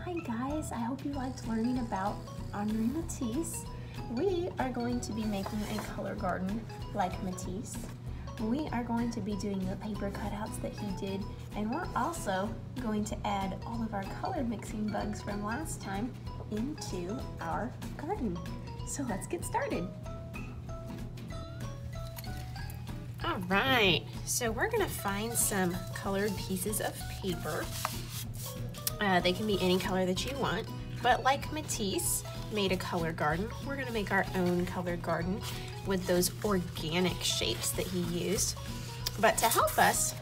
Hi guys, I hope you liked learning about Henri Matisse. We are going to be making a color garden like Matisse. We are going to be doing the paper cutouts that he did, and we're also going to add all of our color mixing bugs from last time into our garden. So let's get started. All right, so we're gonna find some colored pieces of paper. They can be any color that you want, but like Matisse made a color garden, we're gonna make our own color garden with those organic shapes that he used. But to help us,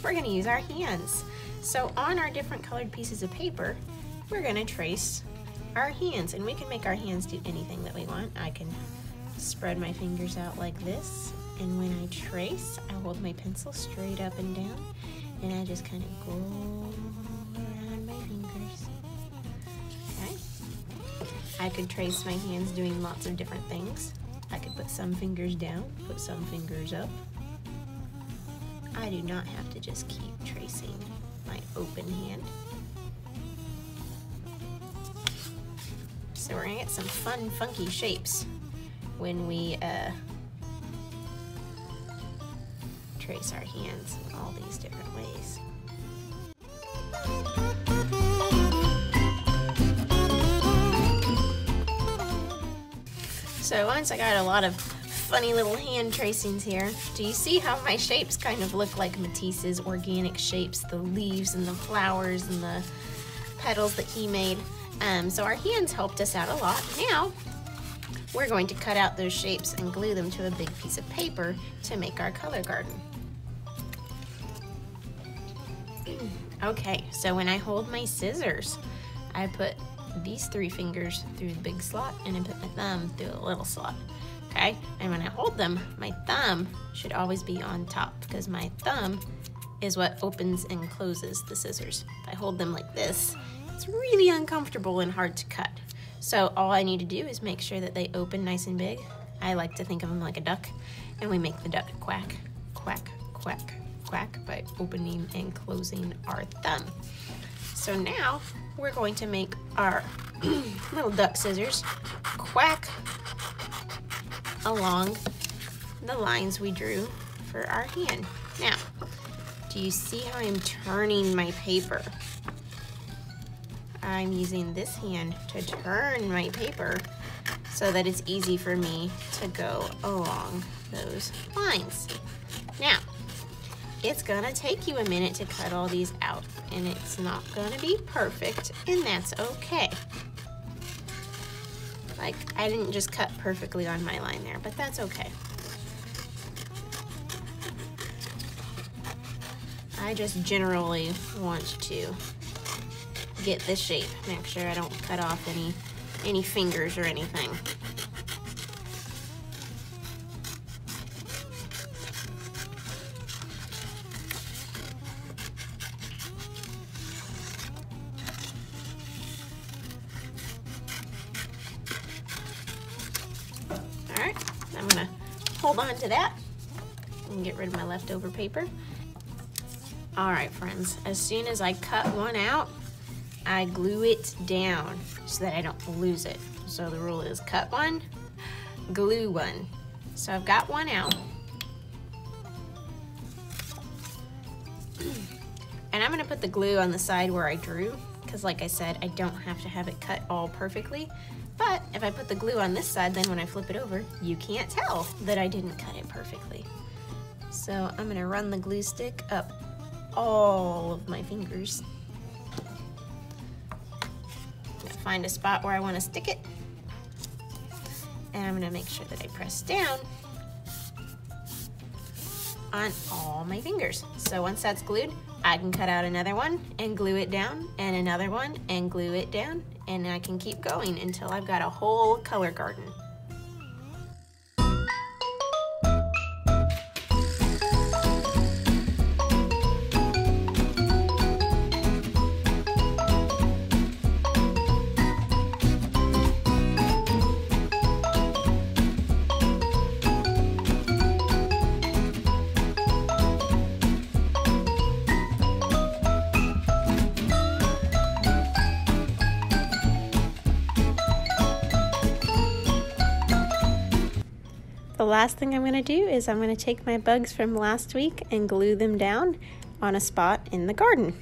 we're gonna use our hands. So on our different colored pieces of paper, we're gonna trace our hands, and we can make our hands do anything that we want. I can spread my fingers out like this, and when I trace, I hold my pencil straight up and down, and I just kind of go around my fingers. Okay. I could trace my hands doing lots of different things. I could put some fingers down, put some fingers up. I do not have to just keep tracing my open hand. So we're gonna get some fun, funky shapes when we trace our hands in all these different ways. So once I got a lot of funny little hand tracings here, do you see how my shapes kind of look like Matisse's organic shapes, the leaves and the flowers and the petals that he made? So our hands helped us out a lot. Now we're going to cut out those shapes and glue them to a big piece of paper to make our color garden. Okay, so when I hold my scissors, I put these 3 fingers through the big slot, and I put my thumb through the little slot. Okay, and when I hold them, my thumb should always be on top, because my thumb is what opens and closes the scissors. If I hold them like this, it's really uncomfortable and hard to cut. So all I need to do is make sure that they open nice and big. I like to think of them like a duck, and we make the duck quack, quack, quack, quack by opening and closing our thumb. So now we're going to make our little duck scissors quack along the lines we drew for our hand. Now, do you see how I'm turning my paper? I'm using this hand to turn my paper so that it's easy for me to go along those lines. Now, it's gonna take you a minute to cut all these out, and it's not gonna be perfect, and that's okay. Like, I didn't just cut perfectly on my line there, but that's okay. I just generally want to get the shape, make sure I don't cut off any fingers or anything. All right, I'm gonna hold on to that and get rid of my leftover paper. All right, friends, as soon as I cut one out, I glue it down so that I don't lose it. So the rule is cut one, glue one. So I've got one out. And I'm gonna put the glue on the side where I drew, because like I said, I don't have to have it cut all perfectly. But if I put the glue on this side, then when I flip it over, you can't tell that I didn't cut it perfectly. So I'm gonna run the glue stick up all of my fingers. Find a spot where I want to stick it, and I'm going to make sure that I press down on all my fingers. So once that's glued, I can cut out another one and glue it down, and another one and glue it down, and I can keep going until I've got a whole color garden. the last thing I'm going to do is I'm going to take my bugs from last week and glue them down on a spot in the garden.